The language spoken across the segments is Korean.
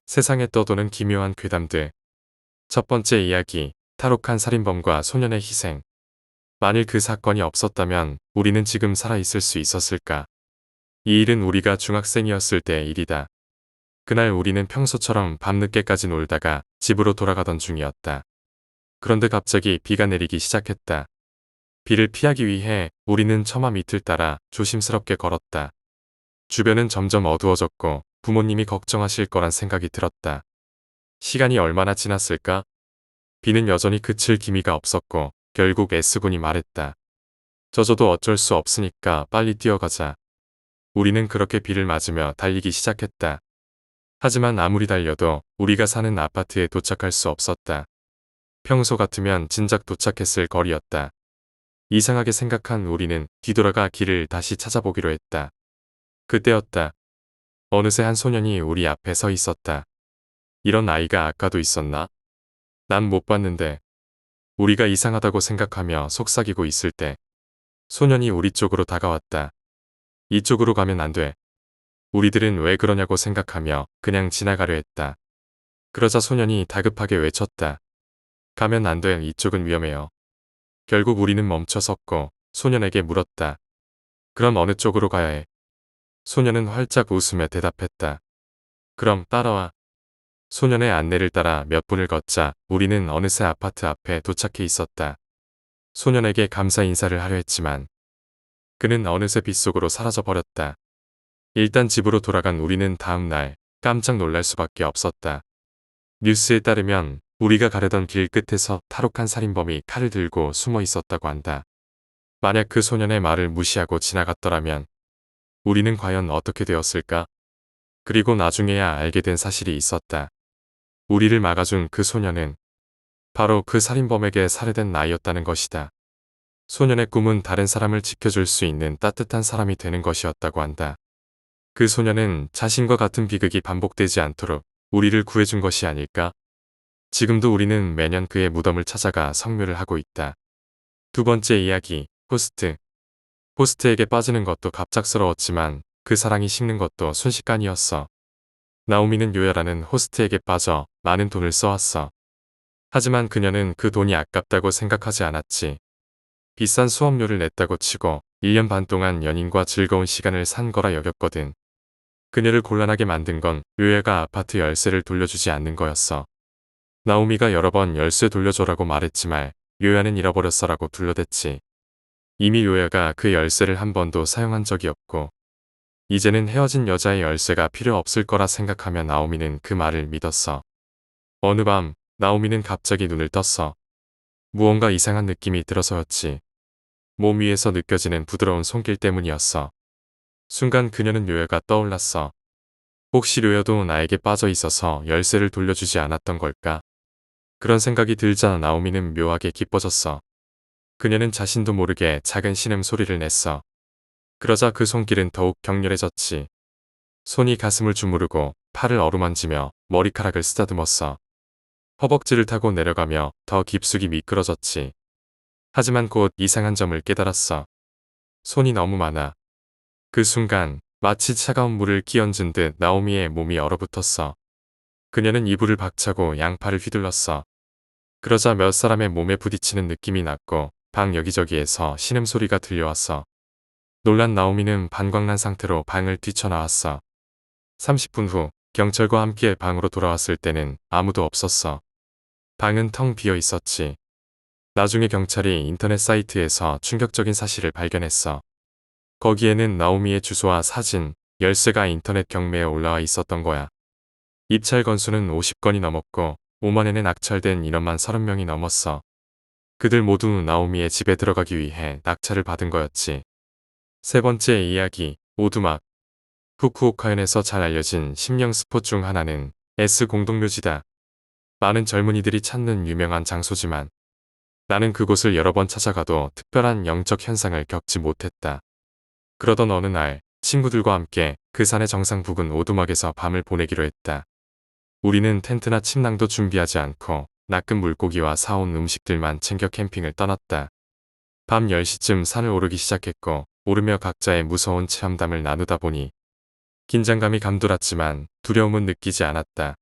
세상에 떠도는 기묘한 괴담들. 첫 번째 이야기, 탈옥한 살인범과 소년의 희생. 만일 그 사건이 없었다면 우리는 지금 살아있을 수 있었을까? 이 일은 우리가 중학생이었을 때의 일이다. 그날 우리는 평소처럼 밤늦게까지 놀다가 집으로 돌아가던 중이었다. 그런데 갑자기 비가 내리기 시작했다. 비를 피하기 위해 우리는 처마 밑을 따라 조심스럽게 걸었다. 주변은 점점 어두워졌고 부모님이 걱정하실 거란 생각이 들었다. 시간이 얼마나 지났을까? 비는 여전히 그칠 기미가 없었고 결국 S군이 말했다. 젖어도 어쩔 수 없으니까 빨리 뛰어가자. 우리는 그렇게 비를 맞으며 달리기 시작했다. 하지만 아무리 달려도 우리가 사는 아파트에 도착할 수 없었다. 평소 같으면 진작 도착했을 거리였다. 이상하게 생각한 우리는 뒤돌아가 길을 다시 찾아보기로 했다. 그때였다. 어느새 한 소년이 우리 앞에 서 있었다. 이런 아이가 아까도 있었나? 난 못 봤는데. 우리가 이상하다고 생각하며 속삭이고 있을 때 소년이 우리 쪽으로 다가왔다. 이쪽으로 가면 안 돼. 우리들은 왜 그러냐고 생각하며 그냥 지나가려 했다. 그러자 소년이 다급하게 외쳤다. 가면 안 돼. 이쪽은 위험해요. 결국 우리는 멈춰 섰고 소년에게 물었다. 그럼 어느 쪽으로 가야 해? 소년은 활짝 웃으며 대답했다. 그럼 따라와. 소년의 안내를 따라 몇 분을 걷자 우리는 어느새 아파트 앞에 도착해 있었다. 소년에게 감사 인사를 하려 했지만 그는 어느새 빗속으로 사라져 버렸다. 일단 집으로 돌아간 우리는 다음 날 깜짝 놀랄 수밖에 없었다. 뉴스에 따르면 우리가 가려던 길 끝에서 탈옥한 살인범이 칼을 들고 숨어 있었다고 한다. 만약 그 소년의 말을 무시하고 지나갔더라면 우리는 과연 어떻게 되었을까? 그리고 나중에야 알게 된 사실이 있었다. 우리를 막아준 그 소년은 바로 그 살인범에게 살해된 나이였다는 것이다. 소년의 꿈은 다른 사람을 지켜줄 수 있는 따뜻한 사람이 되는 것이었다고 한다. 그 소년은 자신과 같은 비극이 반복되지 않도록 우리를 구해준 것이 아닐까? 지금도 우리는 매년 그의 무덤을 찾아가 성묘를 하고 있다. 두 번째 이야기, 호스트. 호스트에게 빠지는 것도 갑작스러웠지만 그 사랑이 식는 것도 순식간이었어. 나오미는 요야라는 호스트에게 빠져 많은 돈을 써왔어. 하지만 그녀는 그 돈이 아깝다고 생각하지 않았지. 비싼 수업료를 냈다고 치고 1년 반 동안 연인과 즐거운 시간을 산 거라 여겼거든. 그녀를 곤란하게 만든 건 요야가 아파트 열쇠를 돌려주지 않는 거였어. 나오미가 여러 번 열쇠 돌려줘라고 말했지만 요야는 잃어버렸어라고 둘러댔지. 이미 요야가 그 열쇠를 한 번도 사용한 적이 없고 이제는 헤어진 여자의 열쇠가 필요 없을 거라 생각하며 나오미는 그 말을 믿었어. 어느 밤 나오미는 갑자기 눈을 떴어. 무언가 이상한 느낌이 들어서였지. 몸 위에서 느껴지는 부드러운 손길 때문이었어. 순간 그녀는 요야가 떠올랐어. 혹시 요야도 나에게 빠져 있어서 열쇠를 돌려주지 않았던 걸까? 그런 생각이 들자 나오미는 묘하게 기뻐졌어. 그녀는 자신도 모르게 작은 신음소리를 냈어. 그러자 그 손길은 더욱 격렬해졌지. 손이 가슴을 주무르고 팔을 어루만지며 머리카락을 쓰다듬었어. 허벅지를 타고 내려가며 더 깊숙이 미끄러졌지. 하지만 곧 이상한 점을 깨달았어. 손이 너무 많아. 그 순간 마치 차가운 물을 끼얹은 듯 나오미의 몸이 얼어붙었어. 그녀는 이불을 박차고 양팔을 휘둘렀어. 그러자 몇 사람의 몸에 부딪히는 느낌이 났고 방 여기저기에서 신음소리가 들려왔어. 놀란 나오미는 반광난 상태로 방을 뛰쳐나왔어. 30분 후 경찰과 함께 방으로 돌아왔을 때는 아무도 없었어. 방은 텅 비어 있었지. 나중에 경찰이 인터넷 사이트에서 충격적인 사실을 발견했어. 거기에는 나오미의 주소와 사진, 열쇠가 인터넷 경매에 올라와 있었던 거야. 입찰 건수는 50건이 넘었고 5만엔에 낙찰된 인원만 30명이 넘었어. 그들 모두 나오미의 집에 들어가기 위해 낙찰을 받은 거였지. 세 번째 이야기, 오두막. 후쿠오카현에서 잘 알려진 심령 스폿 중 하나는 S 공동묘지다. 많은 젊은이들이 찾는 유명한 장소지만 나는 그곳을 여러 번 찾아가도 특별한 영적 현상을 겪지 못했다. 그러던 어느 날 친구들과 함께 그 산의 정상 부근 오두막에서 밤을 보내기로 했다. 우리는 텐트나 침낭도 준비하지 않고 낚은 물고기와 사온 음식들만 챙겨 캠핑을 떠났다. 밤 10시쯤 산을 오르기 시작했고 오르며 각자의 무서운 체험담을 나누다 보니 긴장감이 감돌았지만 두려움은 느끼지 않았다.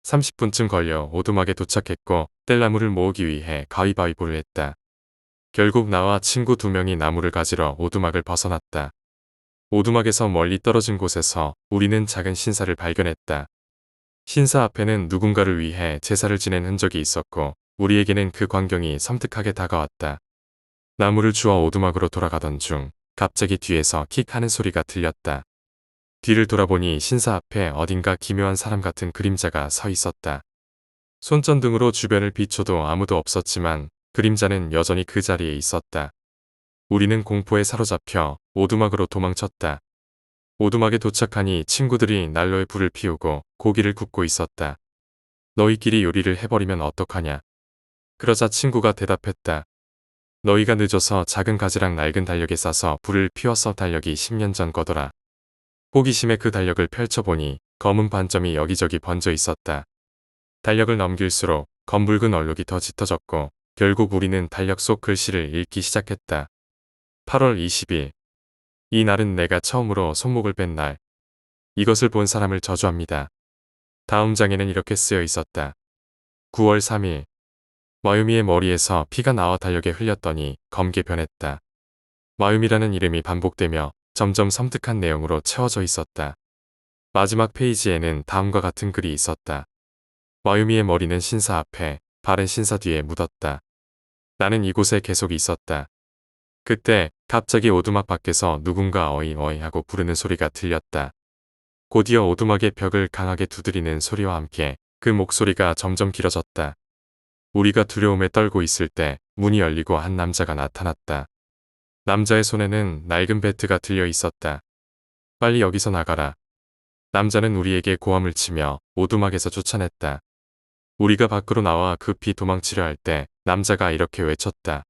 30분쯤 걸려 오두막에 도착했고 뗄나무를 모으기 위해 가위바위보를 했다. 결국 나와 친구 2명이 나무를 가지러 오두막을 벗어났다. 오두막에서 멀리 떨어진 곳에서 우리는 작은 신사를 발견했다. 신사 앞에는 누군가를 위해 제사를 지낸 흔적이 있었고 우리에게는 그 광경이 섬뜩하게 다가왔다. 나무를 주워 오두막으로 돌아가던 중 갑자기 뒤에서 킥 하는 소리가 들렸다. 뒤를 돌아보니 신사 앞에 어딘가 기묘한 사람 같은 그림자가 서 있었다. 손전등으로 주변을 비춰도 아무도 없었지만 그림자는 여전히 그 자리에 있었다. 우리는 공포에 사로잡혀 오두막으로 도망쳤다. 오두막에 도착하니 친구들이 난로에 불을 피우고 고기를 굽고 있었다. 너희끼리 요리를 해버리면 어떡하냐. 그러자 친구가 대답했다. 너희가 늦어서 작은 가지랑 낡은 달력에 싸서 불을 피웠어. 달력이 10년 전 거더라. 호기심에 그 달력을 펼쳐보니 검은 반점이 여기저기 번져 있었다. 달력을 넘길수록 검붉은 얼룩이 더 짙어졌고 결국 우리는 달력 속 글씨를 읽기 시작했다. 8월 20일. 이 날은 내가 처음으로 손목을 뺀 날. 이것을 본 사람을 저주합니다. 다음 장에는 이렇게 쓰여 있었다. 9월 3일. 마유미의 머리에서 피가 나와 달력에 흘렸더니 검게 변했다. 마유미라는 이름이 반복되며 점점 섬뜩한 내용으로 채워져 있었다. 마지막 페이지에는 다음과 같은 글이 있었다. 마유미의 머리는 신사 앞에, 발은 신사 뒤에 묻었다. 나는 이곳에 계속 있었다. 그때 갑자기 오두막 밖에서 누군가 어이 어이 하고 부르는 소리가 들렸다. 곧이어 오두막의 벽을 강하게 두드리는 소리와 함께 그 목소리가 점점 길어졌다. 우리가 두려움에 떨고 있을 때 문이 열리고 한 남자가 나타났다. 남자의 손에는 낡은 배트가 들려 있었다. 빨리 여기서 나가라. 남자는 우리에게 고함을 치며 오두막에서 쫓아냈다. 우리가 밖으로 나와 급히 도망치려 할 때 남자가 이렇게 외쳤다.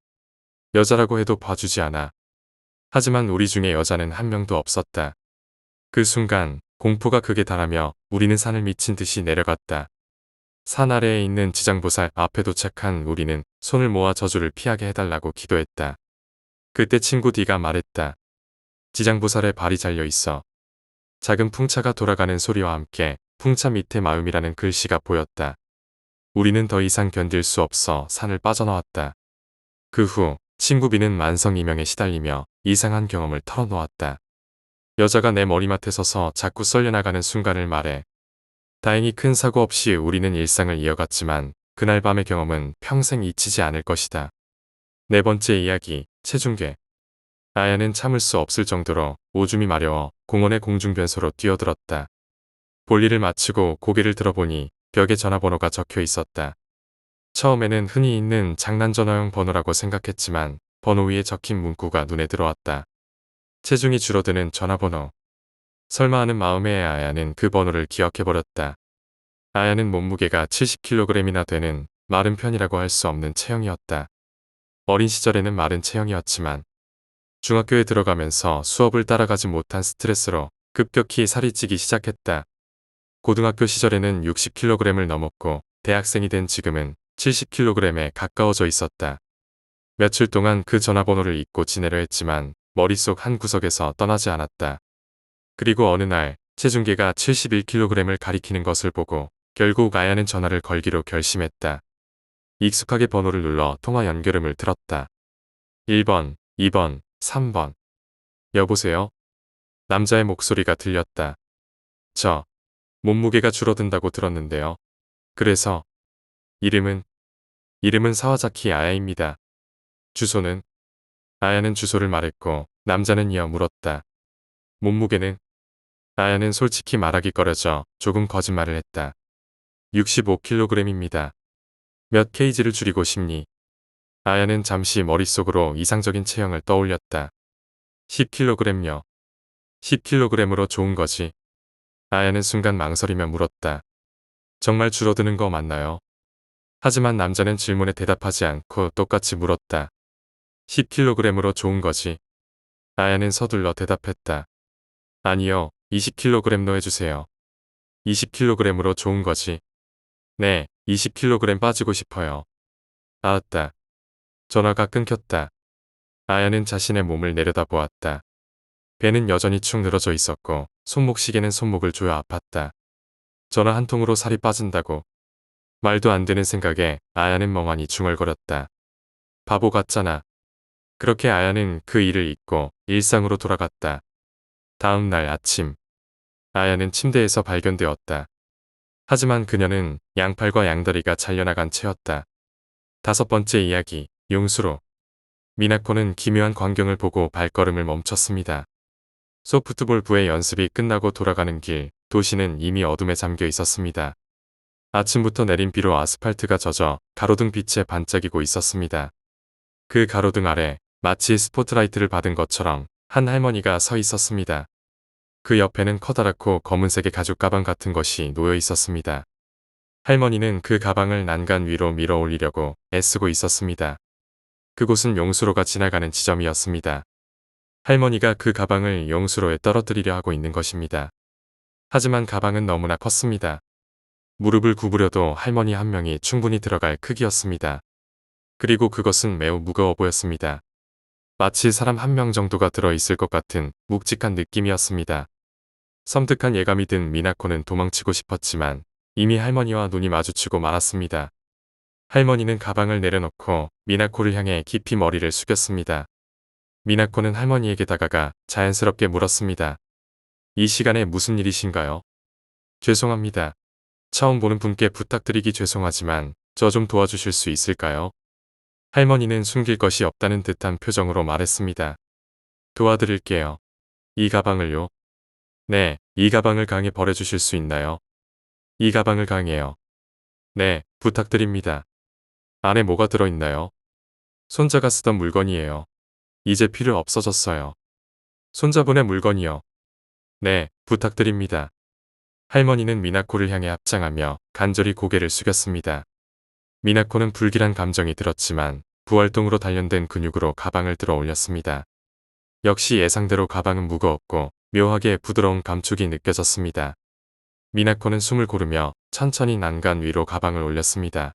여자라고 해도 봐주지 않아. 하지만 우리 중에 여자는 한 명도 없었다. 그 순간 공포가 극에 달하며 우리는 산을 미친 듯이 내려갔다. 산 아래에 있는 지장보살 앞에 도착한 우리는 손을 모아 저주를 피하게 해달라고 기도했다. 그때 친구 D가 말했다. 지장보살의 발이 잘려 있어. 작은 풍차가 돌아가는 소리와 함께 풍차 밑에 마음이라는 글씨가 보였다. 우리는 더 이상 견딜 수 없어 산을 빠져나왔다. 그 후 친구 B는 만성이명에 시달리며 이상한 경험을 털어놓았다. 여자가 내 머리맡에 서서 자꾸 썰려나가는 순간을 말해. 다행히 큰 사고 없이 우리는 일상을 이어갔지만 그날 밤의 경험은 평생 잊히지 않을 것이다. 네 번째 이야기, 체중계. 아야는 참을 수 없을 정도로 오줌이 마려워 공원의 공중변소로 뛰어들었다. 볼일을 마치고 고개를 들어보니 벽에 전화번호가 적혀 있었다. 처음에는 흔히 있는 장난전화용 번호라고 생각했지만 번호 위에 적힌 문구가 눈에 들어왔다. 체중이 줄어드는 전화번호. 설마 하는 마음에 아야는 그 번호를 기억해버렸다. 아야는 몸무게가 70kg이나 되는 마른 편이라고 할 수 없는 체형이었다. 어린 시절에는 마른 체형이었지만 중학교에 들어가면서 수업을 따라가지 못한 스트레스로 급격히 살이 찌기 시작했다. 고등학교 시절에는 60kg을 넘었고 대학생이 된 지금은 70kg에 가까워져 있었다. 며칠 동안 그 전화번호를 잊고 지내려 했지만 머릿속 한 구석에서 떠나지 않았다. 그리고 어느 날 체중계가 71kg을 가리키는 것을 보고 결국 아야는 전화를 걸기로 결심했다. 익숙하게 번호를 눌러 통화 연결음을 틀었다. 1번, 2번, 3번. 여보세요? 남자의 목소리가 들렸다. 저, 몸무게가 줄어든다고 들었는데요. 그래서 이름은 사와자키 아야입니다. 주소는? 아야는 주소를 말했고 남자는 이어 물었다. 몸무게는? 아야는 솔직히 말하기 꺼려져 조금 거짓말을 했다. 65kg입니다. 몇 kg를 줄이고 싶니? 아야는 잠시 머릿속으로 이상적인 체형을 떠올렸다. 10kg요. 10kg으로 좋은 거지. 아야는 순간 망설이며 물었다. 정말 줄어드는 거 맞나요? 하지만 남자는 질문에 대답하지 않고 똑같이 물었다. 10kg으로 좋은 거지. 아야는 서둘러 대답했다. 아니요, 20kg로 해주세요. 20kg으로 좋은 거지. 네, 20kg 빠지고 싶어요. 아았다. 전화가 끊겼다. 아야는 자신의 몸을 내려다보았다. 배는 여전히 축 늘어져 있었고 손목시계는 손목을 조여 아팠다. 전화 한 통으로 살이 빠진다고. 말도 안 되는 생각에 아야는 멍하니 중얼거렸다. 바보 같잖아. 그렇게 아야는 그 일을 잊고 일상으로 돌아갔다. 다음 날 아침, 아야는 침대에서 발견되었다. 하지만 그녀는 양팔과 양다리가 잘려나간 채였다. 다섯 번째 이야기, 용수로. 미나코는 기묘한 광경을 보고 발걸음을 멈췄습니다. 소프트볼 부의 연습이 끝나고 돌아가는 길, 도시는 이미 어둠에 잠겨 있었습니다. 아침부터 내린 비로 아스팔트가 젖어 가로등 빛에 반짝이고 있었습니다. 그 가로등 아래 마치 스포트라이트를 받은 것처럼 한 할머니가 서 있었습니다. 그 옆에는 커다랗고 검은색의 가죽 가방 같은 것이 놓여 있었습니다. 할머니는 그 가방을 난간 위로 밀어 올리려고 애쓰고 있었습니다. 그곳은 용수로가 지나가는 지점이었습니다. 할머니가 그 가방을 용수로에 떨어뜨리려 하고 있는 것입니다. 하지만 가방은 너무나 컸습니다. 무릎을 구부려도 할머니 한 명이 충분히 들어갈 크기였습니다. 그리고 그것은 매우 무거워 보였습니다. 마치 사람 한 명 정도가 들어있을 것 같은 묵직한 느낌이었습니다. 섬뜩한 예감이 든 미나코는 도망치고 싶었지만 이미 할머니와 눈이 마주치고 말았습니다. 할머니는 가방을 내려놓고 미나코를 향해 깊이 머리를 숙였습니다. 미나코는 할머니에게 다가가 자연스럽게 물었습니다. 이 시간에 무슨 일이신가요? 죄송합니다. 처음 보는 분께 부탁드리기 죄송하지만 저 좀 도와주실 수 있을까요? 할머니는 숨길 것이 없다는 듯한 표정으로 말했습니다. 도와드릴게요. 이 가방을요? 네, 이 가방을 강에 버려주실 수 있나요? 이 가방을 강에요. 네, 부탁드립니다. 안에 뭐가 들어있나요? 손자가 쓰던 물건이에요. 이제 필요 없어졌어요. 손자분의 물건이요. 네, 부탁드립니다. 할머니는 미나코를 향해 합장하며 간절히 고개를 숙였습니다. 미나코는 불길한 감정이 들었지만 부활동으로 단련된 근육으로 가방을 들어 올렸습니다. 역시 예상대로 가방은 무거웠고 묘하게 부드러운 감촉이 느껴졌습니다. 미나코는 숨을 고르며 천천히 난간 위로 가방을 올렸습니다.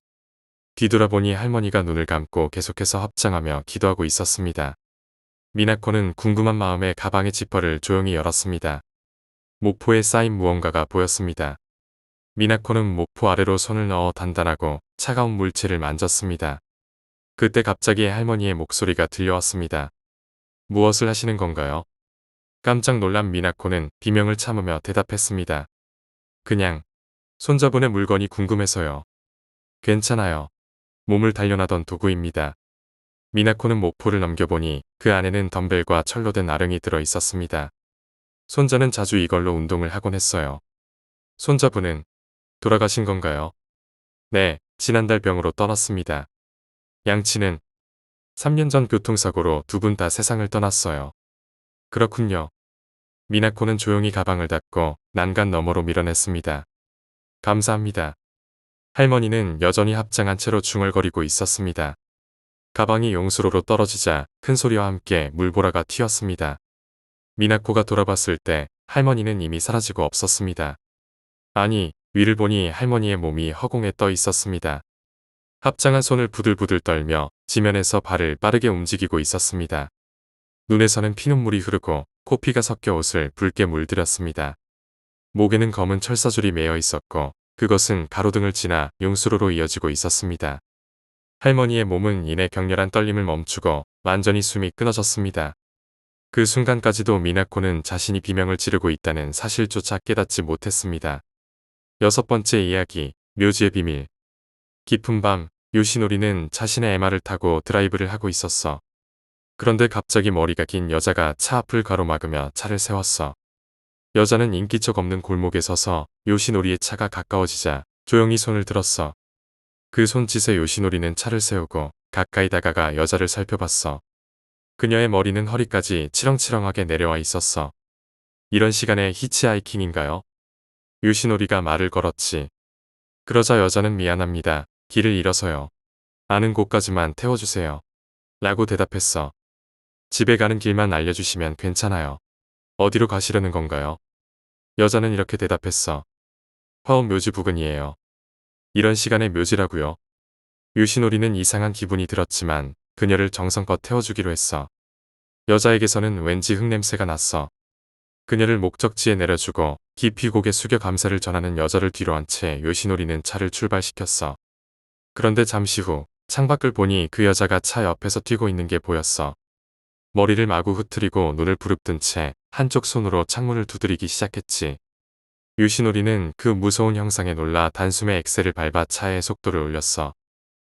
뒤돌아보니 할머니가 눈을 감고 계속해서 합장하며 기도하고 있었습니다. 미나코는 궁금한 마음에 가방의 지퍼를 조용히 열었습니다. 목포에 쌓인 무언가가 보였습니다. 미나코는 목포 아래로 손을 넣어 단단하고 차가운 물체를 만졌습니다. 그때 갑자기 할머니의 목소리가 들려왔습니다. 무엇을 하시는 건가요? 깜짝 놀란 미나코는 비명을 참으며 대답했습니다. 그냥 손자분의 물건이 궁금해서요. 괜찮아요. 몸을 단련하던 도구입니다. 미나코는 목포를 넘겨보니 그 안에는 덤벨과 철로 된 아령이 들어 있었습니다. 손자는 자주 이걸로 운동을 하곤 했어요. 손자분은 돌아가신 건가요? 네, 지난달 병으로 떠났습니다. 양치는 3년 전 교통사고로 두 분 다 세상을 떠났어요. 그렇군요. 미나코는 조용히 가방을 닫고 난간 너머로 밀어냈습니다. 감사합니다. 할머니는 여전히 합장한 채로 중얼거리고 있었습니다. 가방이 용수로로 떨어지자 큰 소리와 함께 물보라가 튀었습니다. 미나코가 돌아봤을 때 할머니는 이미 사라지고 없었습니다. 아니, 위를 보니 할머니의 몸이 허공에 떠 있었습니다. 합장한 손을 부들부들 떨며 지면에서 발을 빠르게 움직이고 있었습니다. 눈에서는 피눈물이 흐르고 코피가 섞여 옷을 붉게 물들였습니다. 목에는 검은 철사줄이 매어 있었고 그것은 가로등을 지나 용수로로 이어지고 있었습니다. 할머니의 몸은 이내 격렬한 떨림을 멈추고 완전히 숨이 끊어졌습니다. 그 순간까지도 미나코는 자신이 비명을 지르고 있다는 사실조차 깨닫지 못했습니다. 여섯 번째 이야기, 묘지의 비밀. 깊은 밤, 요시노리는 자신의 에마를 타고 드라이브를 하고 있었어. 그런데 갑자기 머리가 긴 여자가 차 앞을 가로막으며 차를 세웠어. 여자는 인기척 없는 골목에 서서 요시노리의 차가 가까워지자 조용히 손을 들었어. 그 손짓에 요시노리는 차를 세우고 가까이 다가가 여자를 살펴봤어. 그녀의 머리는 허리까지 치렁치렁하게 내려와 있었어. 이런 시간에 히치하이킹인가요? 요시노리가 말을 걸었지. 그러자 여자는 미안합니다. 길을 잃어서요. 아는 곳까지만 태워주세요. 라고 대답했어. 집에 가는 길만 알려주시면 괜찮아요. 어디로 가시려는 건가요? 여자는 이렇게 대답했어. 화엄 묘지 부근이에요. 이런 시간에 묘지라고요? 요시노리는 이상한 기분이 들었지만 그녀를 정성껏 태워주기로 했어. 여자에게서는 왠지 흙냄새가 났어. 그녀를 목적지에 내려주고 깊이 고개 숙여 감사를 전하는 여자를 뒤로 한 채 요시노리는 차를 출발시켰어. 그런데 잠시 후 창밖을 보니 그 여자가 차 옆에서 뛰고 있는 게 보였어. 머리를 마구 흐트리고 눈을 부릅뜬 채 한쪽 손으로 창문을 두드리기 시작했지. 요시노리는 그 무서운 형상에 놀라 단숨에 엑셀을 밟아 차의 속도를 올렸어.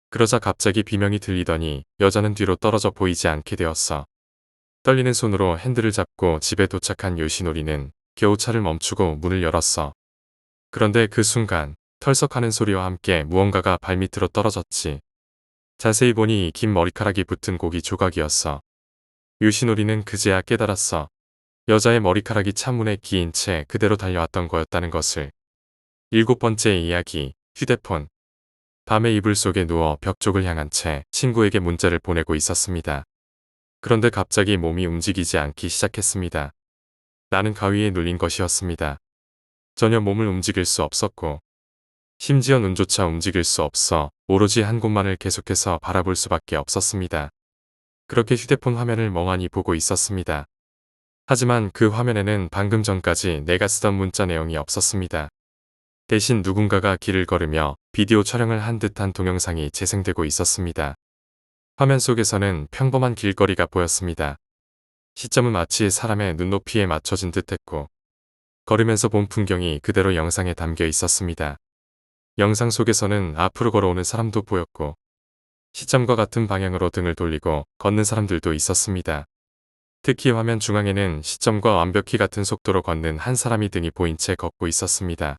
그러자 갑자기 비명이 들리더니 여자는 뒤로 떨어져 보이지 않게 되었어. 떨리는 손으로 핸들을 잡고 집에 도착한 요시노리는 겨우 차를 멈추고 문을 열었어. 그런데 그 순간 털썩하는 소리와 함께 무언가가 발밑으로 떨어졌지. 자세히 보니 긴 머리카락이 붙은 고기 조각이었어. 요시노리는 그제야 깨달았어. 여자의 머리카락이 창문에 기인 채 그대로 달려왔던 거였다는 것을. 7번째 이야기, 휴대폰. 밤에 이불 속에 누워 벽 쪽을 향한 채 친구에게 문자를 보내고 있었습니다. 그런데 갑자기 몸이 움직이지 않기 시작했습니다. 나는 가위에 눌린 것이었습니다. 전혀 몸을 움직일 수 없었고 심지어 눈조차 움직일 수 없어 오로지 한 곳만을 계속해서 바라볼 수밖에 없었습니다. 그렇게 휴대폰 화면을 멍하니 보고 있었습니다. 하지만 그 화면에는 방금 전까지 내가 쓰던 문자 내용이 없었습니다. 대신 누군가가 길을 걸으며 비디오 촬영을 한 듯한 동영상이 재생되고 있었습니다. 화면 속에서는 평범한 길거리가 보였습니다. 시점은 마치 사람의 눈높이에 맞춰진 듯했고 걸으면서 본 풍경이 그대로 영상에 담겨 있었습니다. 영상 속에서는 앞으로 걸어오는 사람도 보였고 시점과 같은 방향으로 등을 돌리고 걷는 사람들도 있었습니다. 특히 화면 중앙에는 시점과 완벽히 같은 속도로 걷는 한 사람이 등이 보인 채 걷고 있었습니다.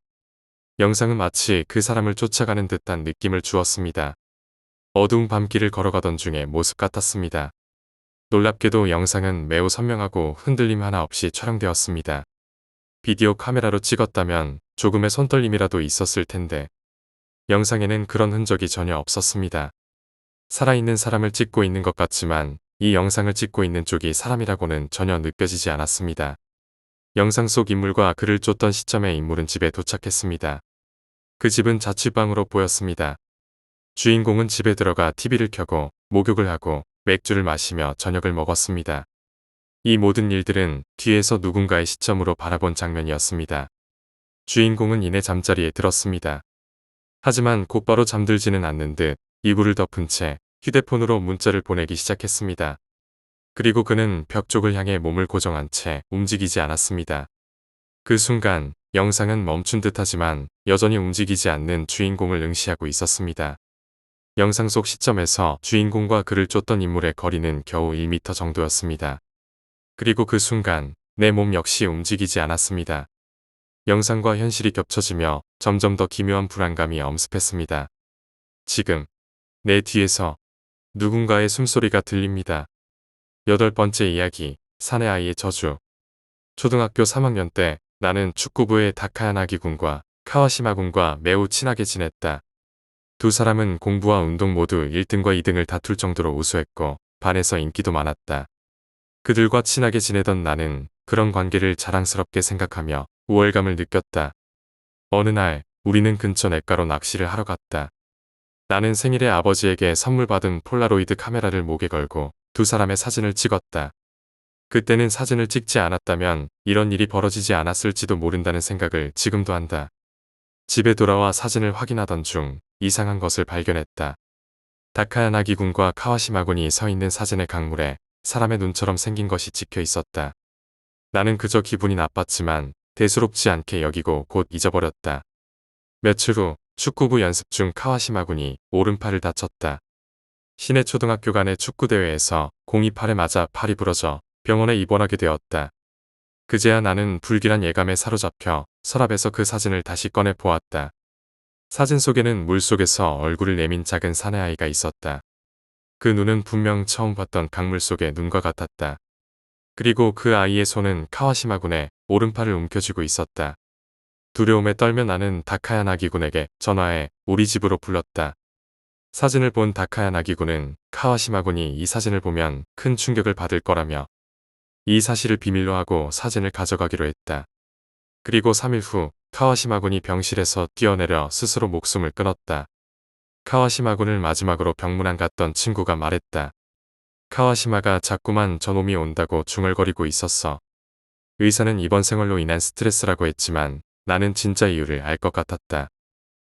영상은 마치 그 사람을 쫓아가는 듯한 느낌을 주었습니다. 어두운 밤길을 걸어가던 중의 모습 같았습니다. 놀랍게도 영상은 매우 선명하고 흔들림 하나 없이 촬영되었습니다. 비디오 카메라로 찍었다면 조금의 손떨림이라도 있었을 텐데 영상에는 그런 흔적이 전혀 없었습니다. 살아있는 사람을 찍고 있는 것 같지만 이 영상을 찍고 있는 쪽이 사람이라고는 전혀 느껴지지 않았습니다. 영상 속 인물과 그를 쫓던 시점의 인물은 집에 도착했습니다. 그 집은 자취방으로 보였습니다. 주인공은 집에 들어가 TV를 켜고 목욕을 하고 맥주를 마시며 저녁을 먹었습니다. 이 모든 일들은 뒤에서 누군가의 시점으로 바라본 장면이었습니다. 주인공은 이내 잠자리에 들었습니다. 하지만 곧바로 잠들지는 않는 듯 이불을 덮은 채 휴대폰으로 문자를 보내기 시작했습니다. 그리고 그는 벽 쪽을 향해 몸을 고정한 채 움직이지 않았습니다. 그 순간 영상은 멈춘 듯하지만 여전히 움직이지 않는 주인공을 응시하고 있었습니다. 영상 속 시점에서 주인공과 그를 쫓던 인물의 거리는 겨우 1m 정도였습니다. 그리고 그 순간 내 몸 역시 움직이지 않았습니다. 영상과 현실이 겹쳐지며 점점 더 기묘한 불안감이 엄습했습니다. 지금 내 뒤에서 누군가의 숨소리가 들립니다. 8번째 이야기, 사내 아이의 저주. 초등학교 3학년 때 나는 축구부의 다카야나기 군과 카와시마 군과 매우 친하게 지냈다. 두 사람은 공부와 운동 모두 1등과 2등을 다툴 정도로 우수했고 반에서 인기도 많았다. 그들과 친하게 지내던 나는 그런 관계를 자랑스럽게 생각하며 우월감을 느꼈다. 어느 날 우리는 근처 냇가로 낚시를 하러 갔다. 나는 생일에 아버지에게 선물 받은 폴라로이드 카메라를 목에 걸고 두 사람의 사진을 찍었다. 그때는 사진을 찍지 않았다면 이런 일이 벌어지지 않았을지도 모른다는 생각을 지금도 한다. 집에 돌아와 사진을 확인하던 중 이상한 것을 발견했다. 다카야나기 군과 카와시마 군이 서 있는 사진의 강물에 사람의 눈처럼 생긴 것이 찍혀 있었다. 나는 그저 기분이 나빴지만 대수롭지 않게 여기고 곧 잊어버렸다. 며칠 후 축구부 연습 중 카와시마 군이 오른팔을 다쳤다. 시내 초등학교 간의 축구대회에서 공이 팔에 맞아 팔이 부러져 병원에 입원하게 되었다. 그제야 나는 불길한 예감에 사로잡혀 서랍에서 그 사진을 다시 꺼내 보았다. 사진 속에는 물속에서 얼굴을 내민 작은 사내아이가 있었다. 그 눈은 분명 처음 봤던 강물 속의 눈과 같았다. 그리고 그 아이의 손은 카와시마 군의 오른팔을 움켜쥐고 있었다. 두려움에 떨며 나는 다카야나기 군에게 전화해 우리 집으로 불렀다. 사진을 본 다카야나기 군은 카와시마 군이 이 사진을 보면 큰 충격을 받을 거라며 이 사실을 비밀로 하고 사진을 가져가기로 했다. 그리고 3일 후 카와시마 군이 병실에서 뛰어내려 스스로 목숨을 끊었다. 카와시마 군을 마지막으로 병문안 갔던 친구가 말했다. 카와시마가 자꾸만 저놈이 온다고 중얼거리고 있었어. 의사는 이번 생활로 인한 스트레스라고 했지만 나는 진짜 이유를 알 것 같았다.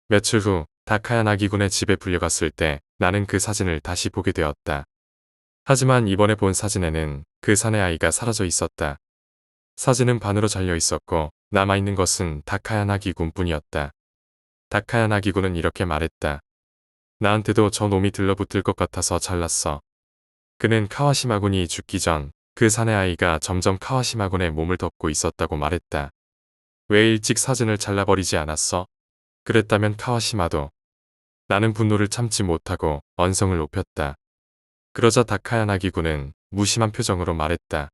며칠 후 다카야 나기군의 집에 불려갔을 때 나는 그 사진을 다시 보게 되었다. 하지만 이번에 본 사진에는 그 사내 아이가 사라져 있었다. 사진은 반으로 잘려 있었고 남아있는 것은 다카야 나기군 뿐이었다. 다카야 나기군은 이렇게 말했다. 나한테도 저 놈이 들러붙을 것 같아서 잘랐어. 그는 카와시마군이 죽기 전 그 사내 아이가 점점 카와시마군의 몸을 덮고 있었다고 말했다. 왜 일찍 사진을 잘라버리지 않았어? 그랬다면 카와시마도. 나는 분노를 참지 못하고 언성을 높였다. 그러자 다카야 나기군은 무심한 표정으로 말했다.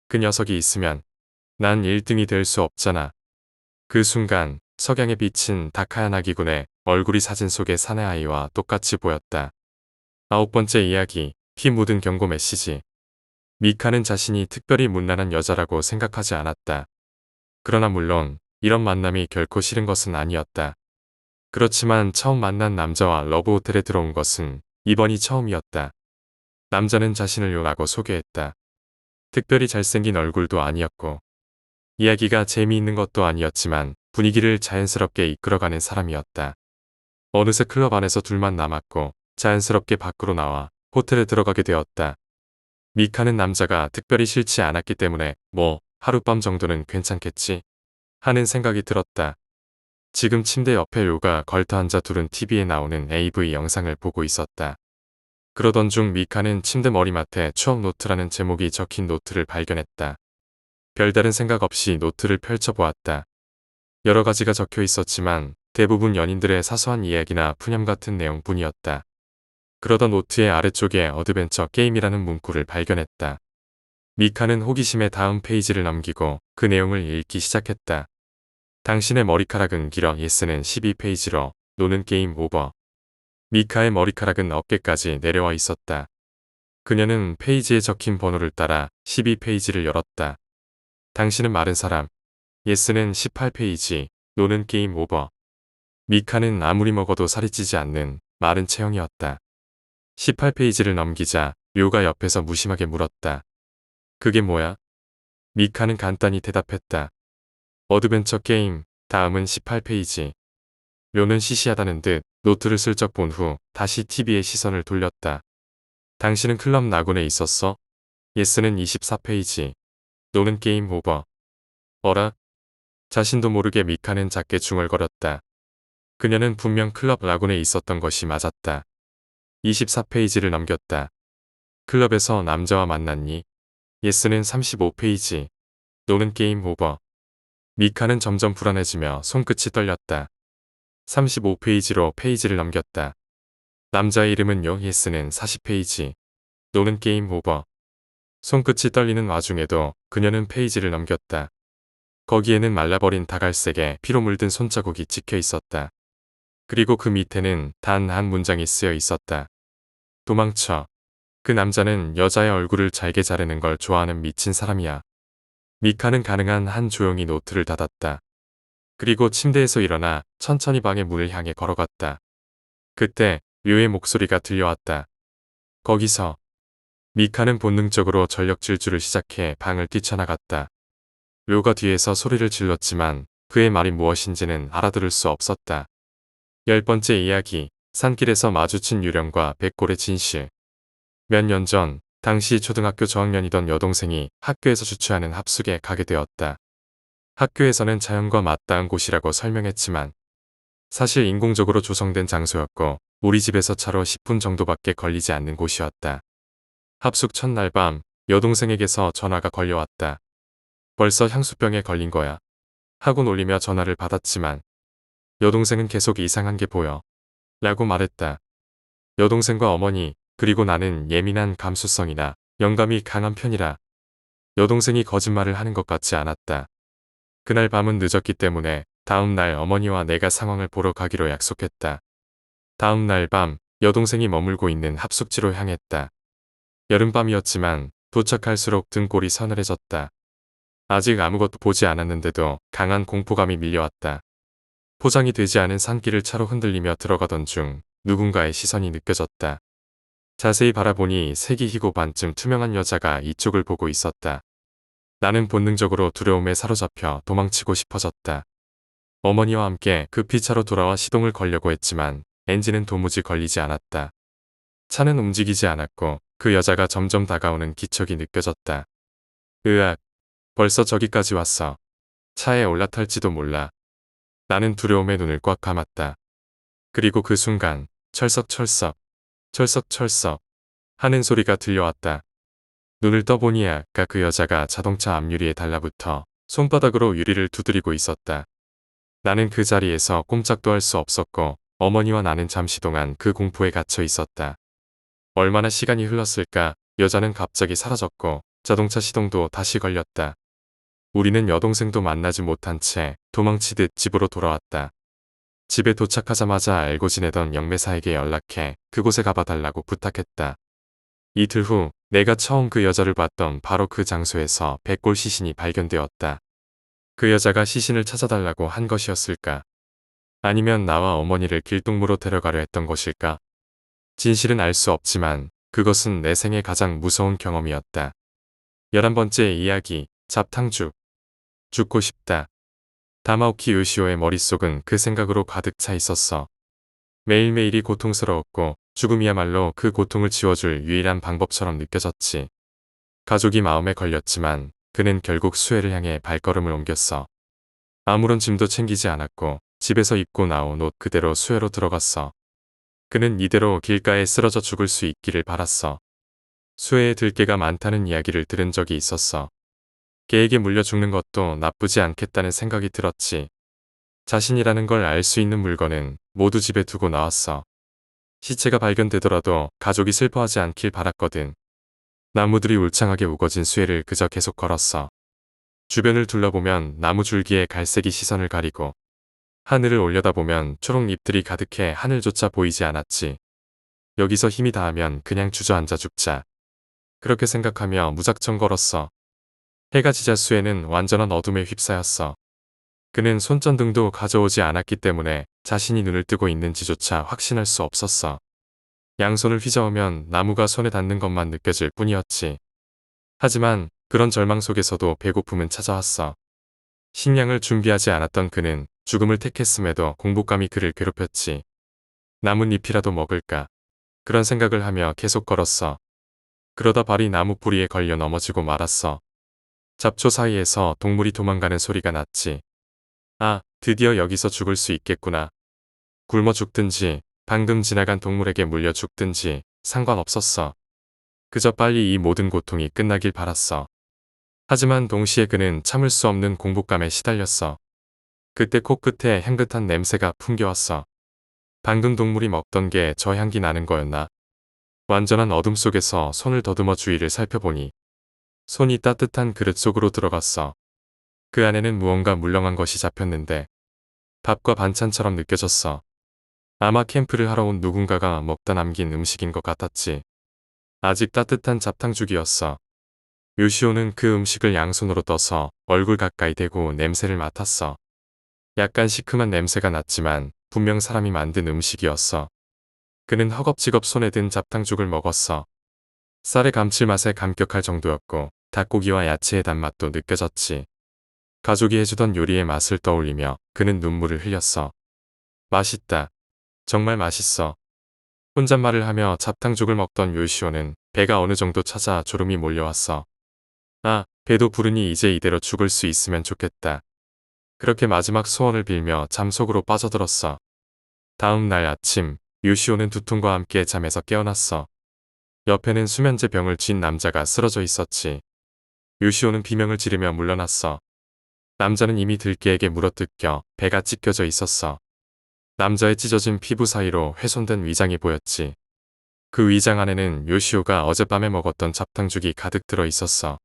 그 녀석이 있으면 난 1등이 될 수 없잖아. 그 순간 석양에 비친 다카야 나기군의 얼굴이 사진 속의 사내 아이와 똑같이 보였다. 9번째 이야기, 피 묻은 경고 메시지. 미카는 자신이 특별히 문란한 여자라고 생각하지 않았다. 그러나 물론 이런 만남이 결코 싫은 것은 아니었다. 그렇지만 처음 만난 남자와 러브호텔에 들어온 것은 이번이 처음이었다. 남자는 자신을 요라고 소개했다. 특별히 잘생긴 얼굴도 아니었고 이야기가 재미있는 것도 아니었지만 분위기를 자연스럽게 이끌어가는 사람이었다. 어느새 클럽 안에서 둘만 남았고 자연스럽게 밖으로 나와 호텔에 들어가게 되었다. 미카는 남자가 특별히 싫지 않았기 때문에 뭐 하룻밤 정도는 괜찮겠지 하는 생각이 들었다. 지금 침대 옆에 료가 걸터앉아 둘은 TV에 나오는 AV 영상을 보고 있었다. 그러던 중 미카는 침대 머리맡에 추억 노트라는 제목이 적힌 노트를 발견했다. 별다른 생각 없이 노트를 펼쳐보았다. 여러 가지가 적혀 있었지만 대부분 연인들의 사소한 이야기나 푸념 같은 내용뿐이었다. 그러던 노트의 아래쪽에 어드벤처 게임이라는 문구를 발견했다. 미카는 호기심에 다음 페이지를 넘기고 그 내용을 읽기 시작했다. 당신의 머리카락은 길어 예스는 12페이지로 노는 게임 오버. 미카의 머리카락은 어깨까지 내려와 있었다. 그녀는 페이지에 적힌 번호를 따라 12페이지를 열었다. 당신은 마른 사람. 예스는 18페이지. 노는 게임 오버. 미카는 아무리 먹어도 살이 찌지 않는 마른 체형이었다. 18페이지를 넘기자 료가 옆에서 무심하게 물었다. 그게 뭐야? 미카는 간단히 대답했다. 어드벤처 게임, 다음은 18페이지. 료는 시시하다는 듯 노트를 슬쩍 본 후 다시 TV에 시선을 돌렸다. 당신은 클럽 나군에 있었어? 예스는 24페이지. 노는 게임 오버. 어라? 자신도 모르게 미카는 작게 중얼거렸다. 그녀는 분명 클럽 라군에 있었던 것이 맞았다. 24페이지를 넘겼다. 클럽에서 남자와 만났니? 예스는 35페이지. 노는 게임 오버. 미카는 점점 불안해지며 손끝이 떨렸다. 35페이지로 페이지를 넘겼다. 남자의 이름은 요. 예스는 40페이지. 노는 게임 오버. 손끝이 떨리는 와중에도 그녀는 페이지를 넘겼다. 거기에는 말라버린 다갈색에 피로 물든 손자국이 찍혀 있었다. 그리고 그 밑에는 단 한 문장이 쓰여 있었다. 도망쳐. 그 남자는 여자의 얼굴을 잘게 자르는 걸 좋아하는 미친 사람이야. 미카는 가능한 한 조용히 노트를 닫았다. 그리고 침대에서 일어나 천천히 방의 문을 향해 걸어갔다. 그때 류의 목소리가 들려왔다. 거기서. 미카는 본능적으로 전력 질주를 시작해 방을 뛰쳐나갔다. 류가 뒤에서 소리를 질렀지만 그의 말이 무엇인지는 알아들을 수 없었다. 10번째 이야기, 산길에서 마주친 유령과 백골의 진실. 몇 년 전, 당시 초등학교 저학년이던 여동생이 학교에서 주최하는 합숙에 가게 되었다. 학교에서는 자연과 맞닿은 곳이라고 설명했지만 사실 인공적으로 조성된 장소였고 우리 집에서 차로 10분 정도밖에 걸리지 않는 곳이었다. 합숙 첫날 밤 여동생에게서 전화가 걸려왔다. 벌써 향수병에 걸린 거야. 하고 놀리며 전화를 받았지만 여동생은 계속 이상한 게 보여. 라고 말했다. 여동생과 어머니 그리고 나는 예민한 감수성이나 영감이 강한 편이라 여동생이 거짓말을 하는 것 같지 않았다. 그날 밤은 늦었기 때문에 다음 날 어머니와 내가 상황을 보러 가기로 약속했다. 다음 날 밤 여동생이 머물고 있는 합숙지로 향했다. 여름밤이었지만 도착할수록 등골이 서늘해졌다. 아직 아무것도 보지 않았는데도 강한 공포감이 밀려왔다. 포장이 되지 않은 산길을 차로 흔들리며 들어가던 중 누군가의 시선이 느껴졌다. 자세히 바라보니 색이 희고 반쯤 투명한 여자가 이쪽을 보고 있었다. 나는 본능적으로 두려움에 사로잡혀 도망치고 싶어졌다. 어머니와 함께 급히 차로 돌아와 시동을 걸려고 했지만 엔진은 도무지 걸리지 않았다. 차는 움직이지 않았고 그 여자가 점점 다가오는 기척이 느껴졌다. 으악, 벌써 저기까지 왔어. 차에 올라탈지도 몰라. 나는 두려움에 눈을 꽉 감았다. 그리고 그 순간 철썩철썩, 철썩철썩 하는 소리가 들려왔다. 눈을 떠보니 아까 그 여자가 자동차 앞유리에 달라붙어 손바닥으로 유리를 두드리고 있었다. 나는 그 자리에서 꼼짝도 할 수 없었고 어머니와 나는 잠시 동안 그 공포에 갇혀 있었다. 얼마나 시간이 흘렀을까? 여자는 갑자기 사라졌고 자동차 시동도 다시 걸렸다. 우리는 여동생도 만나지 못한 채 도망치듯 집으로 돌아왔다. 집에 도착하자마자 알고 지내던 영매사에게 연락해 그곳에 가봐달라고 부탁했다. 이틀 후 내가 처음 그 여자를 봤던 바로 그 장소에서 백골 시신이 발견되었다. 그 여자가 시신을 찾아달라고 한 것이었을까? 아니면 나와 어머니를 길동무로 데려가려 했던 것일까? 진실은 알 수 없지만 그것은 내 생애 가장 무서운 경험이었다. 11번째 이야기, 잡탕죽. 죽고 싶다. 다마오키 요시오의 머릿속은 그 생각으로 가득 차 있었어. 매일매일이 고통스러웠고 죽음이야말로 그 고통을 지워줄 유일한 방법처럼 느껴졌지. 가족이 마음에 걸렸지만 그는 결국 수혜를 향해 발걸음을 옮겼어. 아무런 짐도 챙기지 않았고 집에서 입고 나온 옷 그대로 수혜로 들어갔어. 그는 이대로 길가에 쓰러져 죽을 수 있기를 바랐어. 수혜에 들개가 많다는 이야기를 들은 적이 있었어. 개에게 물려 죽는 것도 나쁘지 않겠다는 생각이 들었지. 자신이라는 걸 알 수 있는 물건은 모두 집에 두고 나왔어. 시체가 발견되더라도 가족이 슬퍼하지 않길 바랐거든. 나무들이 울창하게 우거진 수혜를 그저 계속 걸었어. 주변을 둘러보면 나무 줄기에 갈색이 시선을 가리고 하늘을 올려다보면 초록 잎들이 가득해 하늘조차 보이지 않았지. 여기서 힘이 닿으면 그냥 주저앉아 죽자. 그렇게 생각하며 무작정 걸었어. 해가 지자 수혜는 완전한 어둠에 휩싸였어. 그는 손전등도 가져오지 않았기 때문에 자신이 눈을 뜨고 있는지조차 확신할 수 없었어. 양손을 휘저으면 나무가 손에 닿는 것만 느껴질 뿐이었지. 하지만 그런 절망 속에서도 배고픔은 찾아왔어. 식량을 준비하지 않았던 그는 죽음을 택했음에도 공복감이 그를 괴롭혔지. 나뭇잎이라도 먹을까? 그런 생각을 하며 계속 걸었어. 그러다 발이 나무 뿌리에 걸려 넘어지고 말았어. 잡초 사이에서 동물이 도망가는 소리가 났지. 아, 드디어 여기서 죽을 수 있겠구나. 굶어 죽든지 방금 지나간 동물에게 물려 죽든지 상관없었어. 그저 빨리 이 모든 고통이 끝나길 바랐어. 하지만 동시에 그는 참을 수 없는 공복감에 시달렸어. 그때 코끝에 향긋한 냄새가 풍겨왔어. 방금 동물이 먹던 게 저 향기 나는 거였나? 완전한 어둠 속에서 손을 더듬어 주위를 살펴보니 손이 따뜻한 그릇 속으로 들어갔어. 그 안에는 무언가 물렁한 것이 잡혔는데 밥과 반찬처럼 느껴졌어. 아마 캠프를 하러 온 누군가가 먹다 남긴 음식인 것 같았지. 아직 따뜻한 잡탕죽이었어. 요시오는 그 음식을 양손으로 떠서 얼굴 가까이 대고 냄새를 맡았어. 약간 시큼한 냄새가 났지만 분명 사람이 만든 음식이었어. 그는 허겁지겁 손에 든 잡탕죽을 먹었어. 쌀의 감칠맛에 감격할 정도였고 닭고기와 야채의 단맛도 느껴졌지. 가족이 해주던 요리의 맛을 떠올리며 그는 눈물을 흘렸어. 맛있다. 정말 맛있어. 혼잣말을 하며 잡탕죽을 먹던 요시오는 배가 어느 정도 찾아 졸음이 몰려왔어. 아, 배도 부르니 이제 이대로 죽을 수 있으면 좋겠다. 그렇게 마지막 소원을 빌며 잠속으로 빠져들었어. 다음 날 아침, 요시오는 두통과 함께 잠에서 깨어났어. 옆에는 수면제 병을 쥔 남자가 쓰러져 있었지. 요시오는 비명을 지르며 물러났어. 남자는 이미 들개에게 물어뜯겨 배가 찢겨져 있었어. 남자의 찢어진 피부 사이로 훼손된 위장이 보였지. 그 위장 안에는 요시오가 어젯밤에 먹었던 잡탕죽이 가득 들어 있었어.